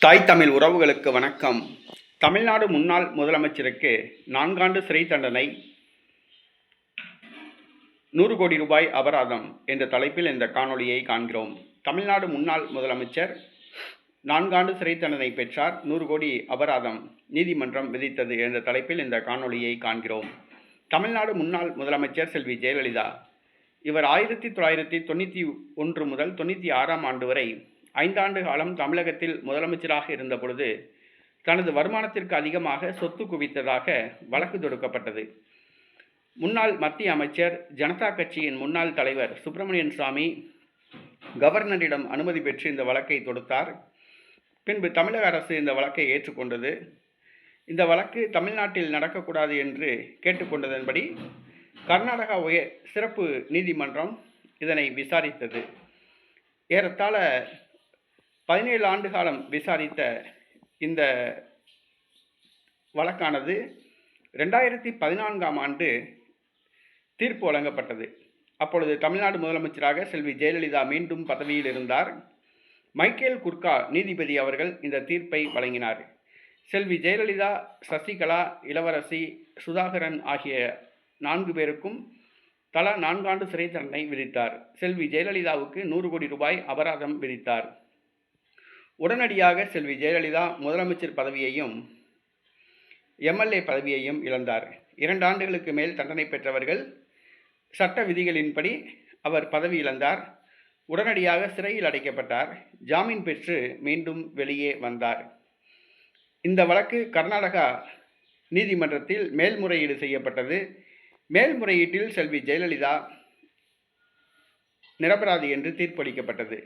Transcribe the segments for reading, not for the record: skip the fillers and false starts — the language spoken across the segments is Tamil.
தாய் தமிழ் உறவுகளுக்கு வணக்கம். தமிழ்நாடு முன்னாள் முதலமைச்சருக்கு 4 ஆண்டு சிறை தண்டனை, 100 கோடி ரூபாய் அபராதம் என்ற தலைப்பில் இந்த காணொளியை காண்கிறோம். தமிழ்நாடு முன்னாள் முதலமைச்சர் 4 ஆண்டு சிறை தண்டனை பெற்றார், 100 கோடி அபராதம் நீதிமன்றம் விதித்தது என்ற தலைப்பில் இந்த காணொளியை காண்கிறோம். தமிழ்நாடு முன்னாள் முதலமைச்சர் செல்வி ஜெயலலிதா இவர் 1991 முதல் 96ஆம் ஆண்டு வரை 5 ஆண்டு காலம் தமிழகத்தில் முதலமைச்சராக இருந்த பொழுது தனது வருமானத்திற்கு அதிகமாக சொத்து குவித்ததாக வழக்கு தொடுக்கப்பட்டது. முன்னாள் மத்திய அமைச்சர், ஜனதா கட்சியின் முன்னாள் தலைவர் சுப்பிரமணியன் சாமி கவர்னரிடம் அனுமதி பெற்று இந்த வழக்கை தொடுத்தார். பின்பு தமிழக அரசு இந்த வழக்கை ஏற்றுக்கொண்டது. இந்த வழக்கு தமிழ்நாட்டில் நடக்கக்கூடாது என்று கேட்டுக்கொண்டதன்படி கர்நாடகா சிறப்பு நீதிமன்றம் இதனை விசாரித்தது. ஏறத்தாழ 17 ஆண்டு காலம் விசாரித்த இந்த வழக்கானது 2014ஆம் ஆண்டு தீர்ப்பு வழங்கப்பட்டது. அப்பொழுது தமிழ்நாடு முதலமைச்சராக செல்வி ஜெயலலிதா மீண்டும் பதவியில் இருந்தார். மைக்கேல் குர்கா நீதிபதி அவர்கள் இந்த தீர்ப்பை வழங்கினார். செல்வி ஜெயலலிதா, சசிகலா, இளவரசி, சுதாகரன் ஆகிய 4 பேருக்கும் தலா 4 ஆண்டு சிறை தண்டனை விதித்தார். செல்வி ஜெயலலிதாவுக்கு 100 கோடி ரூபாய் அபராதம் விதித்தார். உடனடியாக செல்வி ஜெயலலிதா முதலமைச்சர் பதவியையும் எம்எல்ஏ பதவியையும் இழந்தார். 2 ஆண்டுகளுக்கு மேல் தண்டனை பெற்றவர்கள் சட்ட விதிகளின்படி அவர் பதவி இழந்தார். உடனடியாக சிறையில் அடைக்கப்பட்டார். ஜாமீன் பெற்று மீண்டும் வெளியே வந்தார். இந்த வழக்கு கர்நாடகா நீதிமன்றத்தில் மேல்முறையீடு செய்யப்பட்டது. மேல்முறையீட்டில் செல்வி ஜெயலலிதா நிரபராதி என்று தீர்ப்பளிக்கப்பட்டது.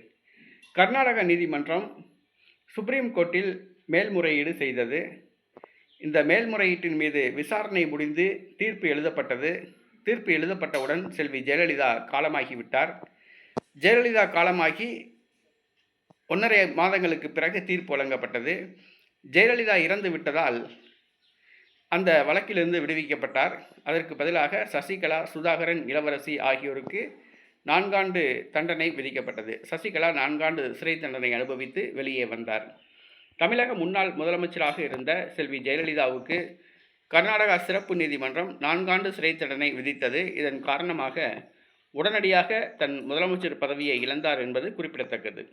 கர்நாடக நீதிமன்றம் சுப்ரீம் கோர்ட்டில் மேல்முறையீடு செய்தது. இந்த மேல்முறையீட்டின் மீது விசாரணை முடிந்து தீர்ப்பு எழுதப்பட்டது. தீர்ப்பு எழுதப்பட்டவுடன் செல்வி ஜெயலலிதா காலமாகிவிட்டார். ஜெயலலிதா காலமாகி 1.5 மாதங்களுக்கு பிறகு தீர்ப்பு வழங்கப்பட்டது. ஜெயலலிதா இறந்து விட்டதால் அந்த வழக்கிலிருந்து விடுவிக்கப்பட்டார். அதற்கு பதிலாக சசிகலா, சுதாகரன், இளவரசி ஆகியோருக்கு 4 ஆண்டு தண்டனை விதிக்கப்பட்டது. சசிகலா 4 ஆண்டு சிறை தண்டனை அனுபவித்து வெளியே வந்தார். தமிழக முன்னாள் முதலமைச்சராக இருந்த செல்வி ஜெயலலிதாவுக்கு கர்நாடகா சிறப்பு நீதிமன்றம் 4 ஆண்டு சிறை தண்டனை விதித்தது. இதன் காரணமாக உடனடியாக தன் முதலமைச்சர் பதவியை இழந்தார் என்பது குறிப்பிடத்தக்கது.